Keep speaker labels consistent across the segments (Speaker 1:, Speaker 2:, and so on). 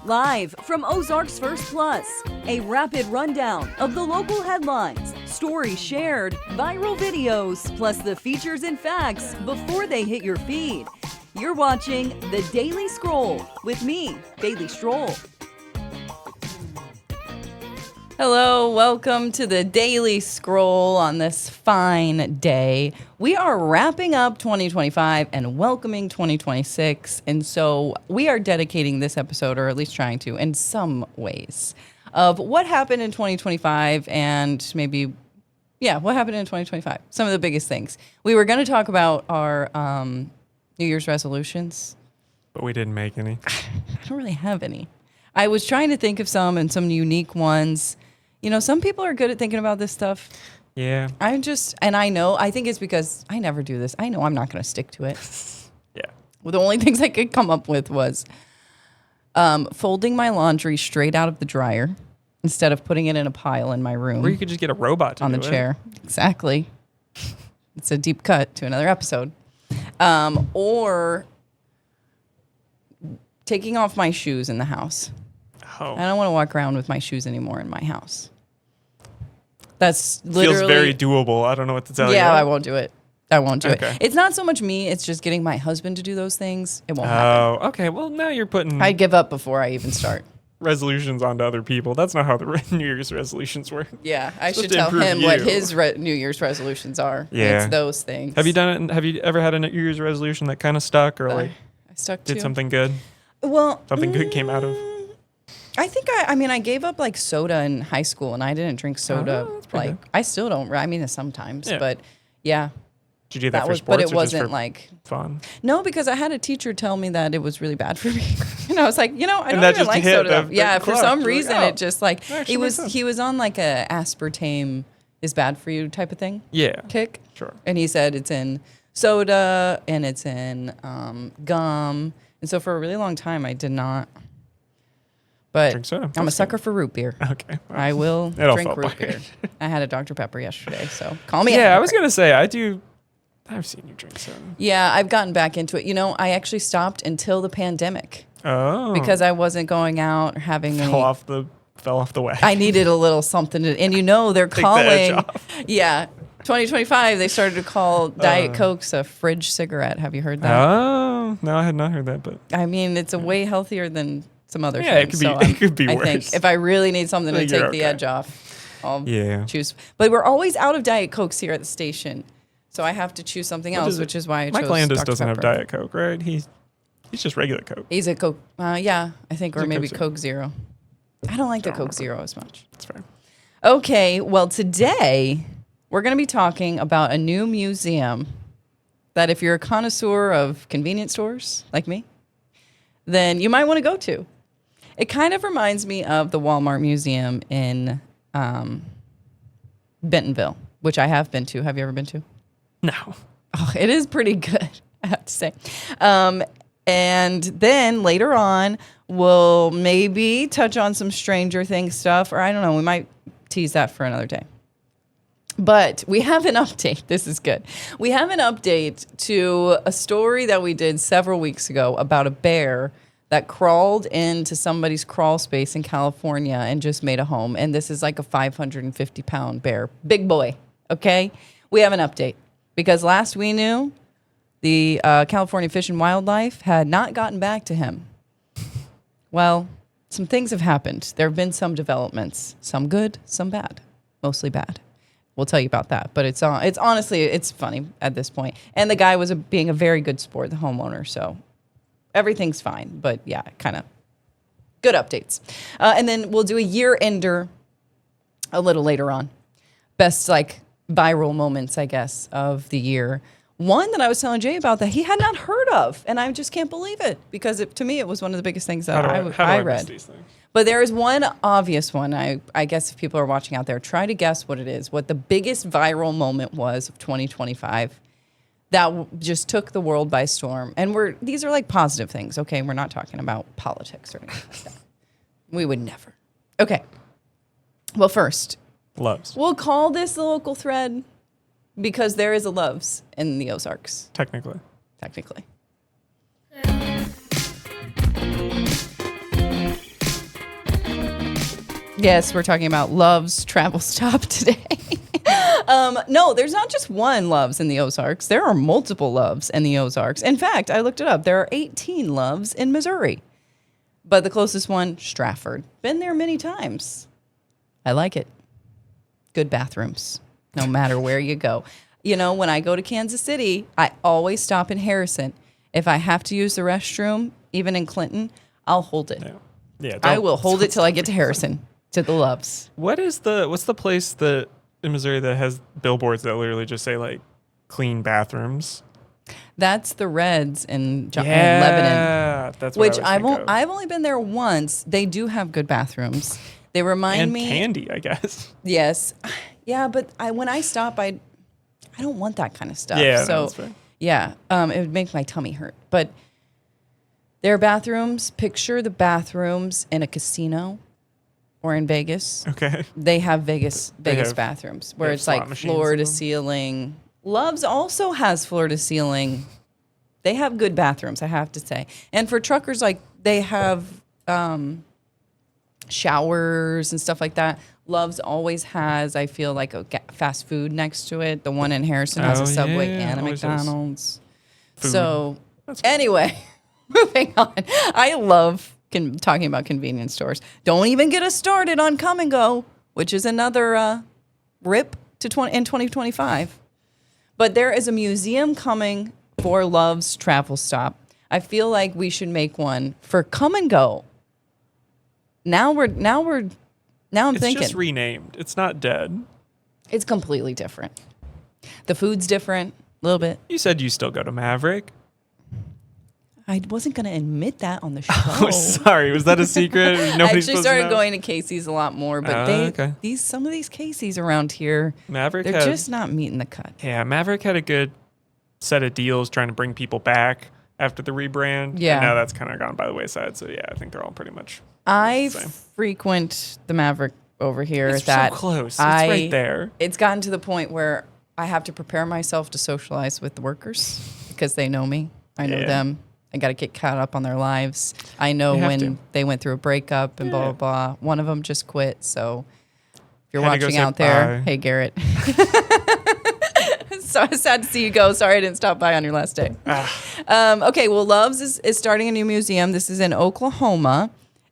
Speaker 1: Live from Ozarks First Plus, a rapid rundown of the local headlines, stories shared, viral videos, plus the features and facts before they hit your feed. You're watching The Daily Scroll with me, Bailey Stroll. Hello, welcome to the Daily Scroll on this fine day. We are wrapping up 2025 and welcoming 2026, and so we are dedicating this episode, or at least trying to, in some ways, of what happened in 2025 and maybe, what happened in 2025. Some of the biggest things. We were going to talk about our New Year's resolutions.
Speaker 2: But we didn't make any.
Speaker 1: I don't really have any. I was trying to think of some and some unique ones. You know, some people are good at thinking about this stuff.
Speaker 2: Yeah.
Speaker 1: I think it's because I never do this. I know I'm not going to stick to it.
Speaker 2: Yeah.
Speaker 1: Well, the only things I could come up with was folding my laundry straight out of the dryer instead of putting it in a pile in my room.
Speaker 2: Or you could just get a robot to
Speaker 1: on
Speaker 2: do
Speaker 1: the
Speaker 2: it.
Speaker 1: chair. Exactly. It's a deep cut to another episode. Or taking off my shoes in the house.
Speaker 2: Oh.
Speaker 1: I don't want to walk around with my shoes anymore in my house. That's literally...
Speaker 2: Feels very doable. I don't know what to tell you.
Speaker 1: Yeah, I won't do it.
Speaker 2: Okay.
Speaker 1: It's not so much me. It's just getting my husband to do those things. It won't happen.
Speaker 2: Oh, okay. Well, now you're putting
Speaker 1: I give up before I even start.
Speaker 2: resolutions onto other people. That's not how the New Year's resolutions work.
Speaker 1: Yeah, I
Speaker 2: Supposed
Speaker 1: should
Speaker 2: to
Speaker 1: tell
Speaker 2: improve
Speaker 1: him what
Speaker 2: you.
Speaker 1: his New Year's resolutions are.
Speaker 2: Yeah.
Speaker 1: It's those things.
Speaker 2: Have you done it? Have you ever had a New Year's resolution that kind of stuck or like
Speaker 1: I stuck to
Speaker 2: did something good?
Speaker 1: Well,
Speaker 2: Something good came out of?
Speaker 1: I think I gave up like soda in high school, and I didn't drink soda.
Speaker 2: that's pretty
Speaker 1: Like
Speaker 2: good.
Speaker 1: I still don't. I mean, sometimes,
Speaker 2: Yeah.
Speaker 1: but yeah,
Speaker 2: Did you do that for
Speaker 1: was.
Speaker 2: sports
Speaker 1: But it
Speaker 2: or just
Speaker 1: wasn't
Speaker 2: for
Speaker 1: like
Speaker 2: fun?
Speaker 1: no, because I had a teacher tell me that it was really bad for me. And I was like, I
Speaker 2: And
Speaker 1: don't
Speaker 2: that
Speaker 1: even
Speaker 2: just
Speaker 1: like
Speaker 2: hit
Speaker 1: soda.
Speaker 2: the
Speaker 1: Yeah, for
Speaker 2: clock.
Speaker 1: some
Speaker 2: You're like,
Speaker 1: reason,
Speaker 2: oh,
Speaker 1: it just like
Speaker 2: actually
Speaker 1: he
Speaker 2: makes sense.
Speaker 1: was on like a aspartame is bad for you type of thing
Speaker 2: Yeah.
Speaker 1: kick.
Speaker 2: Sure.
Speaker 1: And he said it's in soda and it's in gum. And so for a really long time, I did not. But
Speaker 2: Drink soda.
Speaker 1: I'm a
Speaker 2: That's
Speaker 1: sucker for root beer.
Speaker 2: Okay. Well,
Speaker 1: I will
Speaker 2: It all
Speaker 1: drink
Speaker 2: fell
Speaker 1: root
Speaker 2: apart.
Speaker 1: beer. I had a Dr. Pepper yesterday, so call me
Speaker 2: Yeah,
Speaker 1: out.
Speaker 2: I was gonna say I do. I've seen you drink soda.
Speaker 1: Yeah, I've gotten back into it. You know, I actually stopped until the pandemic
Speaker 2: Oh.
Speaker 1: because I wasn't going out or having any.
Speaker 2: fell off the wagon.
Speaker 1: I needed a little something to, and they're
Speaker 2: Take the edge
Speaker 1: calling.
Speaker 2: off.
Speaker 1: Yeah, 2025 they started to call Diet Cokes a fridge cigarette. Have you heard that?
Speaker 2: Oh no, I had not heard that, but
Speaker 1: I mean, it's a way healthier than some other
Speaker 2: Yeah, it
Speaker 1: things.
Speaker 2: could be- it could be
Speaker 1: I
Speaker 2: worse.
Speaker 1: think if I really need something
Speaker 2: I
Speaker 1: to
Speaker 2: think you're
Speaker 1: take the
Speaker 2: okay.
Speaker 1: edge off, I'll
Speaker 2: Yeah.
Speaker 1: choose. But we're always out of Diet Cokes here at the station, so I have to choose something else, which is why I chose
Speaker 2: Mike Landis
Speaker 1: Dr.
Speaker 2: doesn't have
Speaker 1: Pepper.
Speaker 2: Diet Coke, right? He's just regular Coke.
Speaker 1: He's a Coke. Yeah, I think,
Speaker 2: He's
Speaker 1: or
Speaker 2: a
Speaker 1: maybe
Speaker 2: Coke
Speaker 1: Coke Zero. I don't like the
Speaker 2: Don't
Speaker 1: Coke
Speaker 2: remember.
Speaker 1: Zero as much.
Speaker 2: That's fair.
Speaker 1: Okay, well, today we're going to be talking about a new museum that if you're a connoisseur of convenience stores like me, then you might want to go to. It kind of reminds me of the Walmart Museum in Bentonville, which I have been to. Have you ever been to?
Speaker 2: No.
Speaker 1: Oh, it is pretty good, I have to say. And then later on, we'll maybe touch on some Stranger Things stuff, or I don't know, we might tease that for another day. But we have an update. This is good. We have an update to a story that we did several weeks ago about a bear that crawled into somebody's crawl space in California and just made a home. And this is like a 550-pound bear. Big boy, okay? We have an update because last we knew, the California Fish and Wildlife had not gotten back to him. Well, some things have happened. There have been some developments, some good, some bad, mostly bad. We'll tell you about that. But it's honestly, it's funny at this point. And the guy was being a very good sport, the homeowner. So everything's fine. But yeah, kind of good updates. And then we'll do a year ender a little later on. Best like viral moments, I guess, of the year. One that I was telling Jay about that he had not heard of. And I just can't believe it because to me, it was one of the biggest things that I
Speaker 2: miss
Speaker 1: read.
Speaker 2: these things?
Speaker 1: But there is one obvious one. I guess if people are watching out there, try to guess what it is, what the biggest viral moment was of 2025 that just took the world by storm. And these are like positive things, okay? We're not talking about politics or anything like that. We would never. Okay. Well, first,
Speaker 2: Loves.
Speaker 1: we'll call this the local thread because there is a Loves in the Ozarks,
Speaker 2: Technically.
Speaker 1: Yes, we're talking about Love's Travel Stop today. No, there's not just one Love's in the Ozarks. There are multiple Loves in the Ozarks. In fact, I looked it up. There are 18 Loves in Missouri. But the closest one, Stratford. Been there many times. I like it. Good bathrooms, no matter where you go. You know, when I go to Kansas City, I always stop in Harrison. If I have to use the restroom, even in Clinton, I'll hold it.
Speaker 2: Yeah,
Speaker 1: I will hold it till I get to Harrison, to the Loves.
Speaker 2: what's the place that in Missouri that has billboards that literally just say like clean bathrooms?
Speaker 1: That's the Reds in Lebanon.
Speaker 2: Yeah, that's what
Speaker 1: Which I've only been there once. They do have good bathrooms. They remind
Speaker 2: and
Speaker 1: me.
Speaker 2: candy, I guess.
Speaker 1: Yes, yeah, but when I stop, I don't want that kind of stuff.
Speaker 2: Yeah, no,
Speaker 1: so
Speaker 2: that's fair.
Speaker 1: yeah, it would make my tummy hurt. But their bathrooms. Picture the bathrooms in a casino or in Vegas.
Speaker 2: Okay.
Speaker 1: They have Vegas
Speaker 2: have-
Speaker 1: bathrooms where
Speaker 2: they have
Speaker 1: it's
Speaker 2: slot
Speaker 1: like
Speaker 2: machines
Speaker 1: floor
Speaker 2: in
Speaker 1: to
Speaker 2: them.
Speaker 1: ceiling. Love's also has floor to ceiling. They have good bathrooms, I have to say. And for truckers, like they have showers and stuff like that. Love's always has, I feel like, a fast food next to it. The one in Harrison has
Speaker 2: Oh,
Speaker 1: a Subway
Speaker 2: yeah,
Speaker 1: and a
Speaker 2: always has
Speaker 1: McDonald's.
Speaker 2: food.
Speaker 1: So
Speaker 2: That's cool.
Speaker 1: anyway, moving on. I love talking about convenience stores. Don't even get us started on Come and Go, which is another rip to in 2025. But there is a museum coming for Love's Travel Stop. I feel like we should make one for Come and Go. Now I'm
Speaker 2: It's
Speaker 1: thinking
Speaker 2: just renamed. It's not dead.
Speaker 1: it's completely different. The food's different a little bit.
Speaker 2: You said you still go to Maverick.
Speaker 1: I wasn't going to admit that on the show.
Speaker 2: Oh, sorry. Was that a secret?
Speaker 1: I
Speaker 2: Nobody's
Speaker 1: actually
Speaker 2: supposed to
Speaker 1: started
Speaker 2: know?
Speaker 1: going to Casey's a lot more, but
Speaker 2: Okay.
Speaker 1: some of these Casey's around here,
Speaker 2: Maverick
Speaker 1: they're
Speaker 2: had,
Speaker 1: just not meeting the cut.
Speaker 2: yeah, Maverick had a good set of deals trying to bring people back after the rebrand.
Speaker 1: Yeah.
Speaker 2: And now that's kind of gone by the wayside. So yeah, I think they're all pretty much
Speaker 1: I
Speaker 2: same.
Speaker 1: frequent the Maverick over here.
Speaker 2: It's
Speaker 1: that
Speaker 2: so close. It's
Speaker 1: I-
Speaker 2: right there.
Speaker 1: It's gotten to the point where I have to prepare myself to socialize with the workers because they know me. I know
Speaker 2: Yeah.
Speaker 1: them. I got to get caught up on their lives. I know
Speaker 2: You have
Speaker 1: when
Speaker 2: to.
Speaker 1: they went through a breakup and blah,
Speaker 2: Yeah.
Speaker 1: blah, blah. One of them just quit. So if you're
Speaker 2: Had to go
Speaker 1: watching
Speaker 2: say
Speaker 1: out there,
Speaker 2: bye.
Speaker 1: hey, Garrett. So sad to see you go. Sorry I didn't stop by on your last day. Okay, well, Love's is starting a new museum. This is in Oklahoma.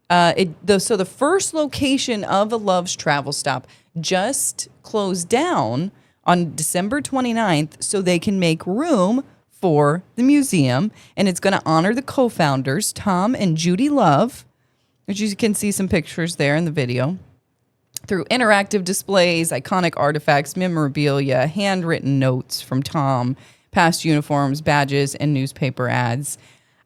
Speaker 1: So the first location of a Love's Travel Stop just closed down on December 29th so they can make room for the museum. And it's going to honor the co-founders, Tom and Judy Love, which you can see some pictures there in the video, through interactive displays, iconic artifacts, memorabilia, handwritten notes from Tom, past uniforms, badges, and newspaper ads.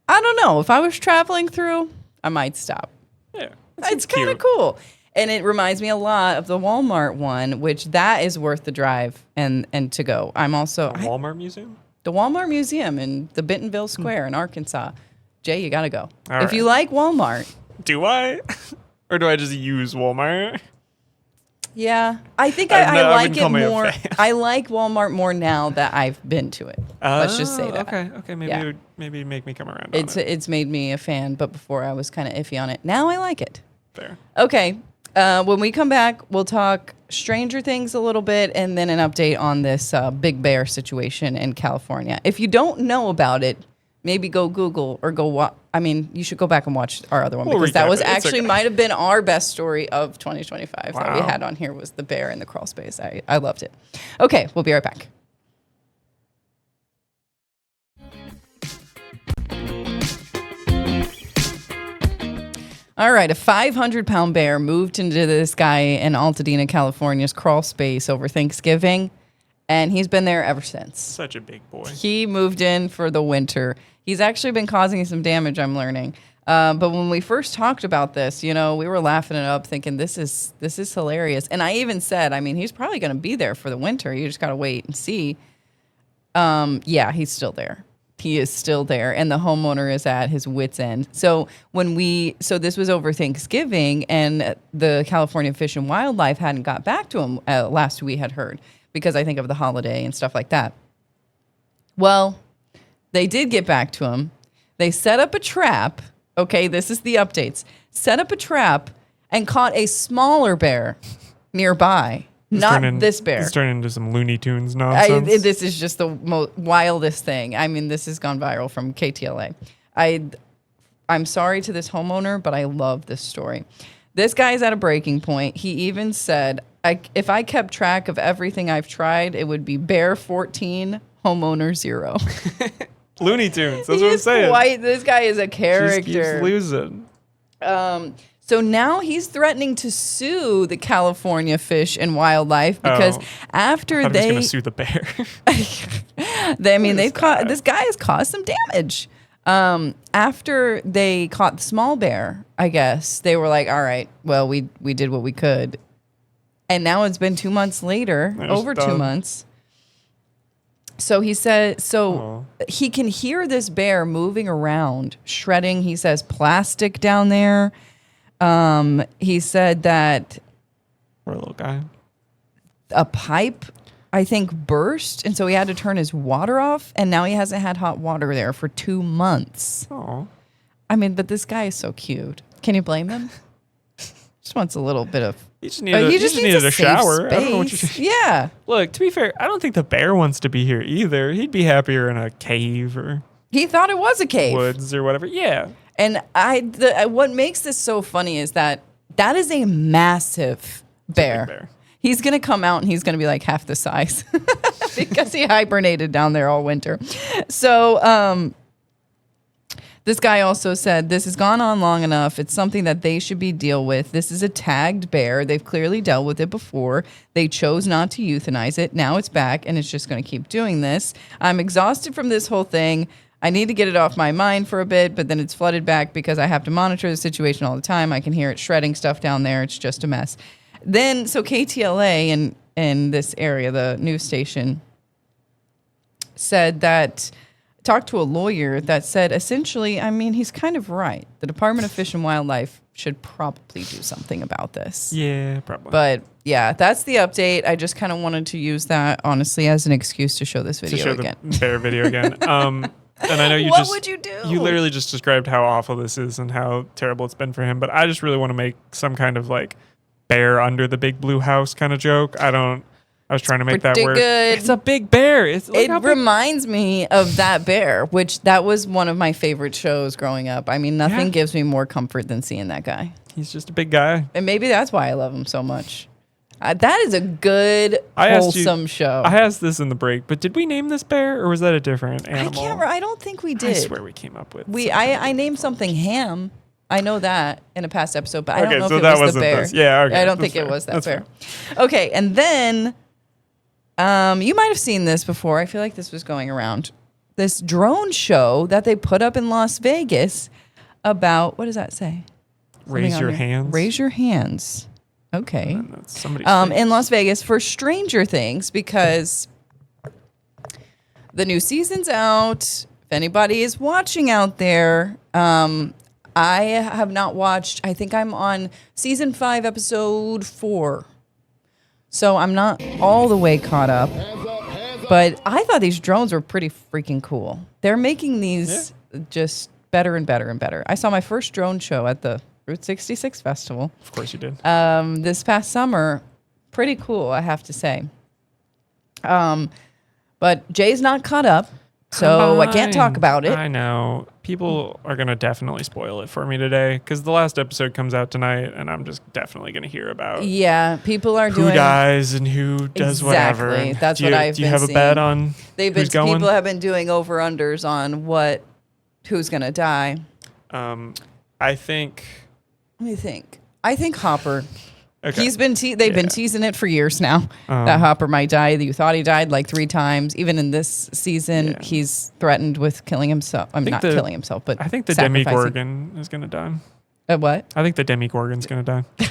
Speaker 1: I don't know. If I was traveling through, I might stop.
Speaker 2: Yeah.
Speaker 1: It's kind of cool. And it reminds me a lot of the Walmart one, which that is worth the drive and to go. I'm also
Speaker 2: Walmart Museum?
Speaker 1: the Walmart Museum in the Bentonville Square in Arkansas. Jay, you got to go.
Speaker 2: All
Speaker 1: if you like Walmart.
Speaker 2: Do I? Or do I just use Walmart?
Speaker 1: Yeah, I think
Speaker 2: I
Speaker 1: I like
Speaker 2: wouldn't
Speaker 1: it
Speaker 2: call me a
Speaker 1: more.
Speaker 2: fan.
Speaker 1: I like Walmart more now that I've been to it. Let's just say that.
Speaker 2: Okay. Maybe
Speaker 1: Yeah.
Speaker 2: it would maybe make me come around
Speaker 1: It's
Speaker 2: on it.
Speaker 1: it's made me a fan, but before I was kind of iffy on it. Now I like it.
Speaker 2: There.
Speaker 1: Okay, when we come back, we'll talk Stranger Things a little bit, and then an update on this Big Bear situation in California. If you don't know about it, maybe go Google or go watch. I mean, you should go back and watch our other one
Speaker 2: We'll
Speaker 1: because that
Speaker 2: recap
Speaker 1: was
Speaker 2: it. It's
Speaker 1: actually
Speaker 2: okay.
Speaker 1: might have been our best story of 2025 that we
Speaker 2: Wow.
Speaker 1: had on here was the bear in the crawl space. I loved it. Okay, we'll be right back. All right, a 500-pound bear moved into this guy in Altadena, California's crawl space over Thanksgiving, and he's been there ever since.
Speaker 2: Such a big boy.
Speaker 1: He moved in for the winter. He's actually been causing some damage, I'm learning. But when we first talked about this, we were laughing it up, thinking this is hilarious. And I even said, I mean, he's probably going to be there for the winter. You just got to wait and see. Yeah, he's still there. He is still there, and the homeowner is at his wit's end. So this was over Thanksgiving, and the California Fish and Wildlife hadn't got back to him last we had heard because I think of the holiday and stuff like that. Well, they did get back to him. They set up a trap. Okay, this is the updates. Set up a trap and caught a smaller bear nearby. Not this bear.
Speaker 2: It's turned into some Looney Tunes nonsense.
Speaker 1: This is just the wildest thing. I mean, this has gone viral from KTLA. I'm sorry to this homeowner, but I love this story. This guy's at a breaking point. He even said, if I kept track of everything I've tried, it would be bear 14, homeowner 0.
Speaker 2: Looney Tunes. That's what I'm saying.
Speaker 1: This guy is a character.
Speaker 2: Just keeps losing.
Speaker 1: So now he's threatening to sue the California Fish and Wildlife because after
Speaker 2: I thought he was
Speaker 1: they
Speaker 2: going to sue the bear.
Speaker 1: this guy has caused some damage. After they caught the small bear, I guess they were like, all right, well, we did what we could. And now it's been 2 months later, over 2 months. So he said, he can hear this bear moving around, shredding, he says, plastic down there. He said that
Speaker 2: Poor little guy.
Speaker 1: a pipe, I think, burst, and so he had to turn his water off, and now he hasn't had hot water there for 2 months.
Speaker 2: Oh.
Speaker 1: I mean, but this guy is so cute. Can you blame him? Just wants a little bit of...
Speaker 2: He just needed a shower. I don't know what
Speaker 1: Yeah.
Speaker 2: Look, to be fair, I don't think the bear wants to be here either. He'd be happier in a cave or
Speaker 1: He thought it was a cave.
Speaker 2: woods or whatever. Yeah.
Speaker 1: And what makes this so funny is that is a massive bear.
Speaker 2: bear.
Speaker 1: He's going to come out and he's going to be like half the size because he hibernated down there all winter. So this guy also said, this has gone on long enough. It's something that they should be deal with. This is a tagged bear. They've clearly dealt with it before. They chose not to euthanize it. Now it's back and it's just going to keep doing this. I'm exhausted from this whole thing. I need to get it off my mind for a bit, but then it's flooded back because I have to monitor the situation all the time. I can hear it shredding stuff down there. It's just a mess. Then, so KTLA in this area, the news station, said that, talked to a lawyer that said, essentially, I mean, he's kind of right. The Department of Fish and Wildlife should probably do something about this.
Speaker 2: Yeah, probably.
Speaker 1: But yeah, that's the update. I just kind of wanted to use that, honestly, as an excuse to show this video again.
Speaker 2: The bear video again. And I know you
Speaker 1: What would you do?
Speaker 2: You literally just described how awful this is and how terrible it's been for him. But I just really want to make some kind of like bear under the big blue house kind of joke. I was trying to make that work.
Speaker 1: Good.
Speaker 2: It's a big bear. It
Speaker 1: reminds me of That Bear, which that was one of my favorite shows growing up. I mean, nothing gives me more comfort than seeing that guy.
Speaker 2: He's just a big guy.
Speaker 1: And maybe that's why I love him so much. That is a good, wholesome show.
Speaker 2: I asked this in the break, but did we name this bear or was that a different animal?
Speaker 1: I don't think we did.
Speaker 2: I swear we came up with
Speaker 1: I named something Ham. I know that in a past episode, but I don't know if it was the bear.
Speaker 2: This. Yeah, okay.
Speaker 1: I don't think it was that bear. Okay, and then you might have seen this before. I feel like this was going around. This drone show that they put up in Las Vegas about, what does that say?
Speaker 2: Raise your hands.
Speaker 1: Raise your hands. Okay.
Speaker 2: In
Speaker 1: Las Vegas for Stranger Things, because the new season's out. If anybody is watching out there, I have not watched. I think I'm on season 5, episode 4. So I'm not all the way caught up. But I thought these drones were pretty freaking cool. They're making these just better and better and better. I saw my first drone show at the Route 66 Festival.
Speaker 2: Of course you did.
Speaker 1: This past summer. Pretty cool, I have to say. But Jay's not caught up, so I can't talk about it.
Speaker 2: I know. People are going to definitely spoil it for me today because the last episode comes out tonight and I'm just definitely going to hear about
Speaker 1: people are
Speaker 2: who dies and who does whatever.
Speaker 1: Exactly. That's what I've been seeing.
Speaker 2: Do you have a bet on who's going?
Speaker 1: People have been doing over-unders on who's going to die.
Speaker 2: I think...
Speaker 1: Let me think. I think Hopper.
Speaker 2: Okay.
Speaker 1: He's been they've been teasing it for years now that Hopper might die. You thought he died like 3 times. Even in this season, he's threatened with killing himself. Not killing himself, but
Speaker 2: I think the Demogorgon is going to die.
Speaker 1: What?
Speaker 2: I think the Demogorgon's going to die.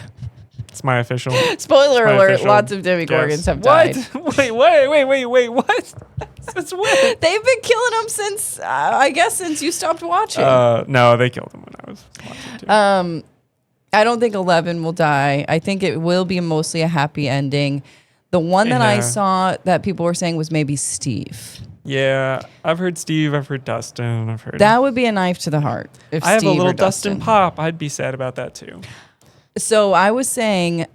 Speaker 2: It's my official.
Speaker 1: Spoiler alert, lots of Demogorgons have died.
Speaker 2: What? Wait, what? Since when?
Speaker 1: They've been killing them since, I guess, since you stopped watching.
Speaker 2: No, they killed him when I was watching too.
Speaker 1: I don't think 11 will die. I think it will be mostly a happy ending. The one that I saw that people were saying was maybe Steve.
Speaker 2: Yeah, I've heard Steve. I've heard Dustin. I've heard
Speaker 1: that would be a knife to the heart. If
Speaker 2: I have
Speaker 1: Steve
Speaker 2: a little
Speaker 1: or
Speaker 2: Dustin pop, I'd be sad about that too.
Speaker 1: So I was saying,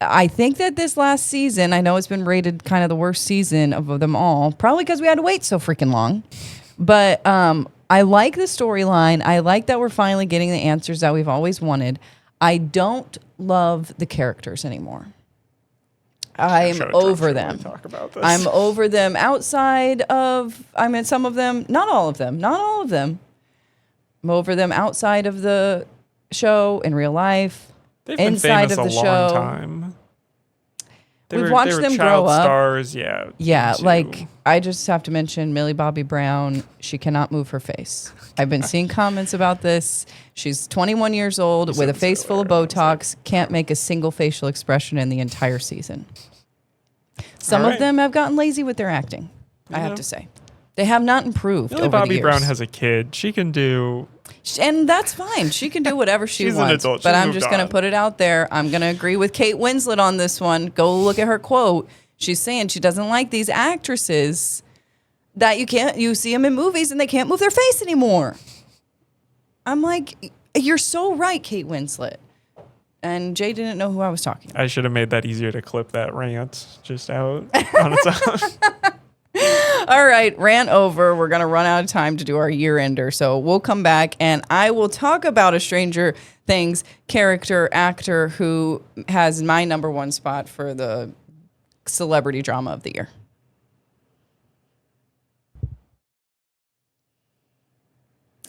Speaker 1: I think that this last season, I know it's been rated kind of the worst season of them all, probably because we had to wait so freaking long. But I like the storyline. I like that we're finally getting the answers that we've always wanted. I don't love the characters anymore. I'm over them.
Speaker 2: Talk about this.
Speaker 1: I'm over them outside of, some of them, not all of them. I'm over them outside of the show, in real life,
Speaker 2: They've been
Speaker 1: inside
Speaker 2: famous
Speaker 1: of the
Speaker 2: a long
Speaker 1: show.
Speaker 2: time.
Speaker 1: We've watched them
Speaker 2: child
Speaker 1: grow up.
Speaker 2: Stars, yeah.
Speaker 1: Yeah,
Speaker 2: into-
Speaker 1: like I just have to mention Millie Bobby Brown. She cannot move her face. I've been seeing comments about this. She's 21 years old with a face full of Botox, can't make a single facial expression in the entire season. Some
Speaker 2: All
Speaker 1: of
Speaker 2: right.
Speaker 1: them have gotten lazy with their acting, I have
Speaker 2: Yeah.
Speaker 1: to say. They have not improved
Speaker 2: Millie
Speaker 1: over the
Speaker 2: Bobby
Speaker 1: years.
Speaker 2: Brown has a kid. She can do.
Speaker 1: And that's fine. She can do whatever she
Speaker 2: She's an
Speaker 1: wants.
Speaker 2: adult.
Speaker 1: But
Speaker 2: She's
Speaker 1: I'm
Speaker 2: moved
Speaker 1: just going to
Speaker 2: on.
Speaker 1: put it out there. I'm going to agree with Kate Winslet on this one. Go look at her quote. She's saying she doesn't like these actresses that you see them in movies and they can't move their face anymore. I'm like, you're so right, Kate Winslet. And Jay didn't know who I was talking about.
Speaker 2: I should have made that easier to clip that rant just out on its own.
Speaker 1: All right, rant over. We're going to run out of time to do our year ender. So we'll come back and I will talk about a Stranger Things character, actor who has my number one spot for the celebrity drama of the year.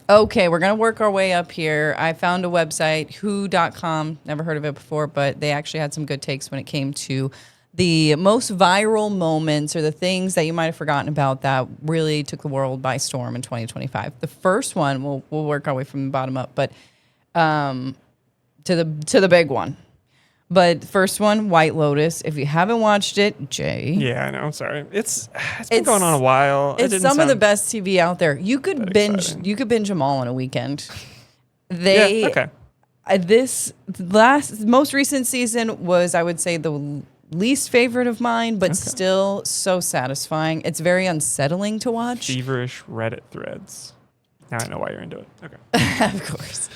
Speaker 1: Okay, we're going to work our way up here. I found a website, who.com. Never heard of it before, but they actually had some good takes when it came to the most viral moments or the things that you might have forgotten about that really took the world by storm in 2025. The first one, we'll work our way from the bottom up, but to the big one. But first one, White Lotus. If you haven't watched it, Jay.
Speaker 2: Yeah, I know. I'm sorry. It's been going on a while. It
Speaker 1: It's
Speaker 2: didn't
Speaker 1: some of the
Speaker 2: sound-
Speaker 1: best TV out there. You could binge.
Speaker 2: exciting.
Speaker 1: You could binge them all in a weekend.
Speaker 2: Yeah, okay.
Speaker 1: This most recent season was, I would say, the least favorite of mine, but still so satisfying. It's very unsettling to watch.
Speaker 2: Feverish Reddit threads. Now I know why you're into it. Okay.
Speaker 1: Of course.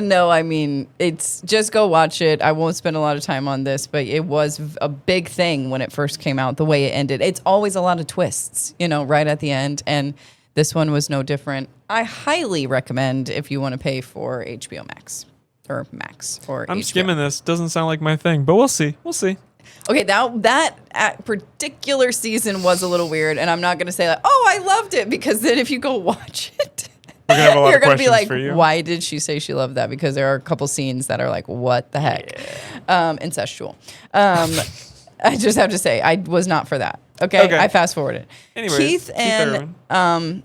Speaker 1: No, I mean, it's just go watch it. I won't spend a lot of time on this, but it was a big thing when it first came out, the way it ended. It's always a lot of twists, right at the end. And this one was no different. I highly recommend if you want to pay for HBO Max or Max or
Speaker 2: I'm
Speaker 1: HBO.
Speaker 2: skimming this. Doesn't sound like my thing, but we'll see. We'll see.
Speaker 1: Okay, that particular season was a little weird, and I'm not going to say like, oh, I loved it, because then if you go watch it,
Speaker 2: We're gonna have a lot
Speaker 1: you're
Speaker 2: of
Speaker 1: going to be
Speaker 2: questions
Speaker 1: like,
Speaker 2: for you.
Speaker 1: why did she say she loved that? Because there are a couple scenes that are like, what the heck? Incestual. I just have to say, I was not for that. Okay. I fast forwarded.
Speaker 2: Anyways,
Speaker 1: Keith and
Speaker 2: Urban.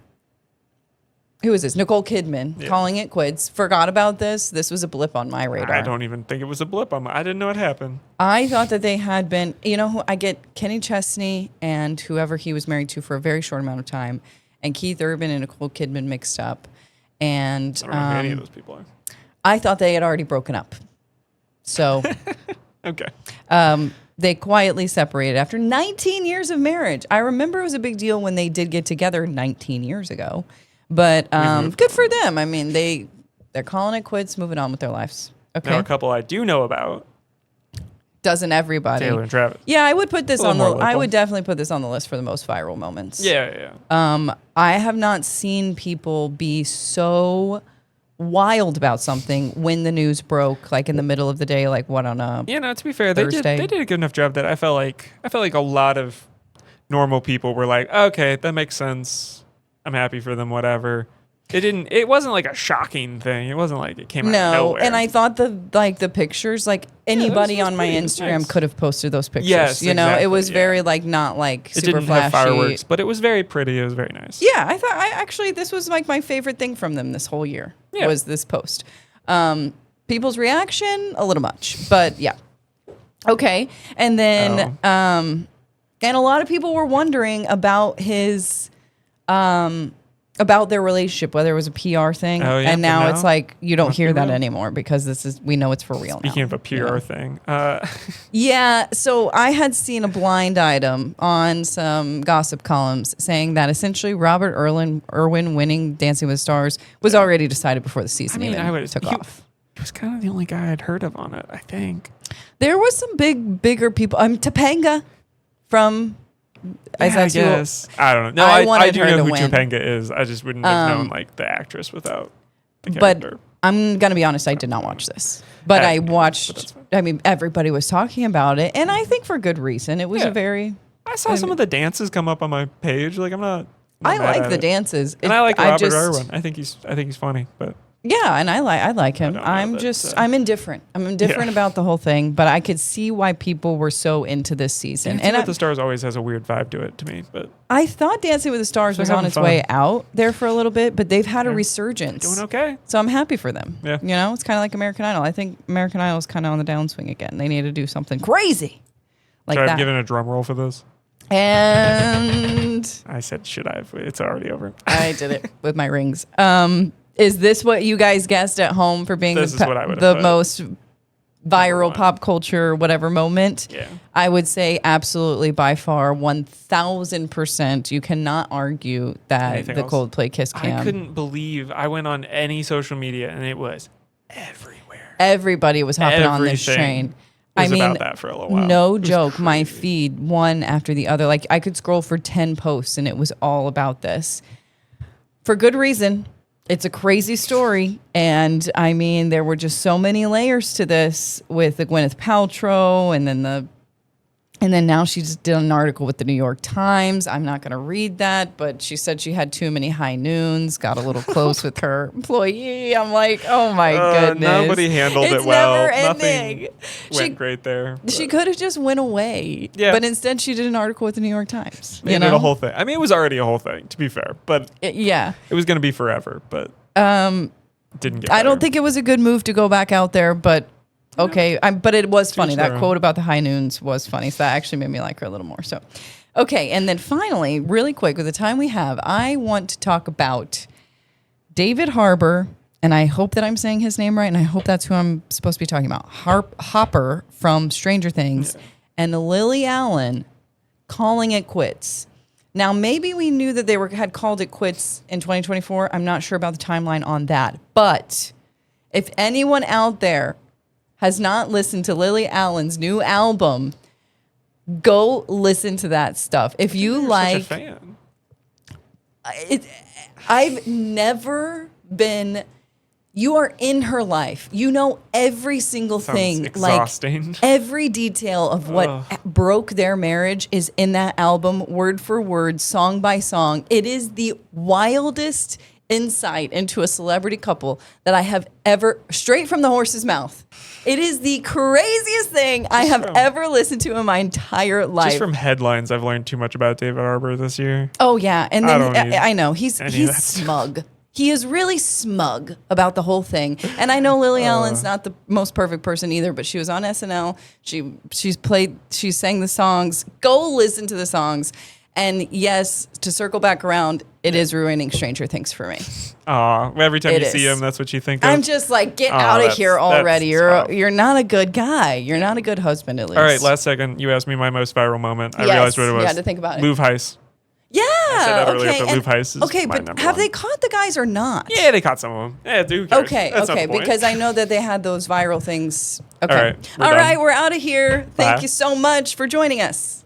Speaker 1: who is this? Nicole Kidman calling it quits. Forgot about this. This was a blip on my radar.
Speaker 2: I don't even think it was a blip on my. I didn't know it happened.
Speaker 1: I thought that they had been, who I get Kenny Chesney and whoever he was married to for a very short amount of time, and Keith Urban and Nicole Kidman mixed up. And
Speaker 2: I don't know who any of those people are.
Speaker 1: I thought they had already broken up. So
Speaker 2: Okay.
Speaker 1: they quietly separated after 19 years of marriage. I remember it was a big deal when they did get together 19 years ago. But good for them. I mean, they're calling it quits, moving on with their lives. Okay.
Speaker 2: Now a couple I do know about.
Speaker 1: Doesn't everybody?
Speaker 2: Taylor and Travis.
Speaker 1: Yeah, I would put this
Speaker 2: A little
Speaker 1: on the.
Speaker 2: more
Speaker 1: I
Speaker 2: local.
Speaker 1: would definitely put this on the list for the most viral moments.
Speaker 2: Yeah.
Speaker 1: I have not seen people be so wild about something when the news broke, like in the middle of the day, like what on a.
Speaker 2: Yeah, no, to be fair, they
Speaker 1: Thursday.
Speaker 2: did a good enough job that I felt like a lot of normal people were like, okay, that makes sense. I'm happy for them, whatever. It wasn't like a shocking thing. It wasn't like it came out of
Speaker 1: No,
Speaker 2: nowhere.
Speaker 1: and I thought the pictures, like anybody
Speaker 2: was
Speaker 1: on my
Speaker 2: pretty
Speaker 1: Instagram
Speaker 2: nice.
Speaker 1: could have posted those pictures.
Speaker 2: Yes,
Speaker 1: it
Speaker 2: exactly,
Speaker 1: was
Speaker 2: yeah.
Speaker 1: very like not like
Speaker 2: it
Speaker 1: super
Speaker 2: didn't
Speaker 1: flashy.
Speaker 2: have fireworks, but it was very pretty. It was very nice.
Speaker 1: Yeah, I thought actually this was like my favorite thing from them this whole year
Speaker 2: Yeah.
Speaker 1: was this post. People's reaction a little much, but yeah. Okay, and then and a lot of people were wondering about his about their relationship, whether it was a PR thing,
Speaker 2: Oh, yeah,
Speaker 1: and now
Speaker 2: but
Speaker 1: it's
Speaker 2: now
Speaker 1: like you don't
Speaker 2: must
Speaker 1: hear
Speaker 2: be
Speaker 1: that
Speaker 2: real.
Speaker 1: anymore because we know it's for real now.
Speaker 2: Speaking of a PR thing,
Speaker 1: Yeah, so I had seen a blind item on some gossip columns saying that essentially Robert Irwin winning Dancing with the Stars was already decided before the season even took off.
Speaker 2: He was kind of the only guy I'd heard of on it, I think.
Speaker 1: There was some bigger people. Topanga from.
Speaker 2: Yeah, I guess. I don't know. No,
Speaker 1: I
Speaker 2: I
Speaker 1: wanted
Speaker 2: do
Speaker 1: her
Speaker 2: know
Speaker 1: to
Speaker 2: who
Speaker 1: win.
Speaker 2: Topanga is. I just wouldn't have known like the actress without the
Speaker 1: But
Speaker 2: character.
Speaker 1: I'm gonna be honest, I did not watch this, but I
Speaker 2: But that's
Speaker 1: watched.
Speaker 2: fine.
Speaker 1: I mean, everybody was talking about it, and I think for good reason. It was
Speaker 2: Yeah.
Speaker 1: a very.
Speaker 2: I saw some of the dances come up on my page. Like I'm not
Speaker 1: I
Speaker 2: mad
Speaker 1: like
Speaker 2: at
Speaker 1: the
Speaker 2: it.
Speaker 1: dances,
Speaker 2: And I like Robert
Speaker 1: just,
Speaker 2: Irwin. I think he's funny, but
Speaker 1: Yeah, and I like him.
Speaker 2: don't know
Speaker 1: I'm
Speaker 2: that,
Speaker 1: just I'm indifferent. I'm indifferent
Speaker 2: Yeah.
Speaker 1: about the whole thing, but I could see why people were so into this season.
Speaker 2: Dancing
Speaker 1: And
Speaker 2: with the Stars always has a weird vibe to it to me. But
Speaker 1: I thought Dancing with the Stars
Speaker 2: They're
Speaker 1: was on
Speaker 2: having
Speaker 1: its
Speaker 2: fun.
Speaker 1: way out there for a little bit, but they've had a
Speaker 2: Yeah.
Speaker 1: resurgence.
Speaker 2: doing okay.
Speaker 1: So I'm happy for them.
Speaker 2: Yeah.
Speaker 1: You know, it's kind of like American Idol. I think American Idol is kind of on the downswing again. They need to do something crazy like
Speaker 2: Should I
Speaker 1: that.
Speaker 2: have given a drum roll for this?
Speaker 1: And
Speaker 2: I said, should I have? It's already over.
Speaker 1: I did it with my rings. Is this what you guys guessed at home for being
Speaker 2: This
Speaker 1: the,
Speaker 2: is what I would have
Speaker 1: the
Speaker 2: put.
Speaker 1: most viral
Speaker 2: one.
Speaker 1: pop culture whatever moment?
Speaker 2: Yeah.
Speaker 1: I would say absolutely by far 1000%. You cannot argue that
Speaker 2: Anything
Speaker 1: the
Speaker 2: else?
Speaker 1: Coldplay Kiss Cam.
Speaker 2: I couldn't believe I went on any social media and it was everywhere.
Speaker 1: Everybody was hopping on this
Speaker 2: Everything
Speaker 1: train.
Speaker 2: was
Speaker 1: I mean,
Speaker 2: about that for a little while.
Speaker 1: no
Speaker 2: It was
Speaker 1: joke. My
Speaker 2: crazy.
Speaker 1: feed, one after the other. Like I could scroll for 10 posts and it was all about this. For good reason. It's a crazy story. And I mean, there were just so many layers to this with the Gwyneth Paltrow and then now she just did an article with the New York Times. I'm not going to read that, but she said she had too many high noons, got a little close with her employee. I'm like, oh my goodness.
Speaker 2: Nobody handled
Speaker 1: It's
Speaker 2: it well.
Speaker 1: never ending.
Speaker 2: Nothing
Speaker 1: She-
Speaker 2: went great there.
Speaker 1: She
Speaker 2: but
Speaker 1: could have just went away.
Speaker 2: Yeah.
Speaker 1: But instead she did an article with the New York Times.
Speaker 2: Made
Speaker 1: You know?
Speaker 2: it a whole thing. I mean, it was already a whole thing, to be fair, but
Speaker 1: Yeah.
Speaker 2: it was going to be forever, but didn't get
Speaker 1: I don't
Speaker 2: better.
Speaker 1: think it was a good move to go back out there, but okay. But it was funny.
Speaker 2: each
Speaker 1: That
Speaker 2: their
Speaker 1: quote about the high noons was funny. So that actually made me like her a little more. So, okay. And then finally, really quick, with the time we have, I want to talk about David Harbour. And I hope that I'm saying his name right. And I hope that's who I'm supposed to be talking about. Hopper from Stranger Things and Lily Allen calling it quits. Now, maybe we knew that they had called it quits in 2024. I'm not sure about the timeline on that. But if anyone out there has not listened to Lily Allen's new album, go listen to that stuff. If you
Speaker 2: You're
Speaker 1: like,
Speaker 2: such a fan.
Speaker 1: I've never been. You are in her life. You know every single
Speaker 2: Sounds
Speaker 1: thing.
Speaker 2: exhausting.
Speaker 1: Like every detail of what
Speaker 2: Ugh.
Speaker 1: broke their marriage is in that album, word for word, song by song. It is the wildest insight into a celebrity couple that I have ever, straight from the horse's mouth. It is the craziest thing I have
Speaker 2: from-
Speaker 1: ever listened to in my entire life.
Speaker 2: Just from headlines, I've learned too much about David Harbour this year.
Speaker 1: Oh yeah, and
Speaker 2: I
Speaker 1: then
Speaker 2: don't need
Speaker 1: I know he's
Speaker 2: any of
Speaker 1: he's
Speaker 2: that stuff.
Speaker 1: smug. He is really smug about the whole thing. And I know Lily Allen's not the most perfect person either, but she was on SNL. She sang the songs. Go listen to the songs. And yes, to circle back around, it is ruining Stranger Things for me.
Speaker 2: Aw, every time
Speaker 1: It
Speaker 2: you see
Speaker 1: is.
Speaker 2: him, that's what you think of.
Speaker 1: I'm just like, get
Speaker 2: Oh,
Speaker 1: out of
Speaker 2: that's-
Speaker 1: here
Speaker 2: that's
Speaker 1: already.
Speaker 2: tough.
Speaker 1: You're not a good guy. You're not a good husband, at least.
Speaker 2: All right, last second, you asked me my most viral moment. I
Speaker 1: Yes,
Speaker 2: realized what it was.
Speaker 1: you had to think about it.
Speaker 2: Louvre Heist.
Speaker 1: Yeah.
Speaker 2: said that earlier,
Speaker 1: okay.
Speaker 2: but
Speaker 1: and-
Speaker 2: Louvre Heist is
Speaker 1: okay,
Speaker 2: my
Speaker 1: but
Speaker 2: number
Speaker 1: have
Speaker 2: one.
Speaker 1: they caught the guys or not?
Speaker 2: Yeah, they caught some of them. Yeah, who cares?
Speaker 1: Okay,
Speaker 2: That's not
Speaker 1: okay,
Speaker 2: the point.
Speaker 1: because I know that they had those viral things. Okay.
Speaker 2: right, we're
Speaker 1: All
Speaker 2: done.
Speaker 1: right, we're out of here. Thank
Speaker 2: Bye.
Speaker 1: you so much for joining us.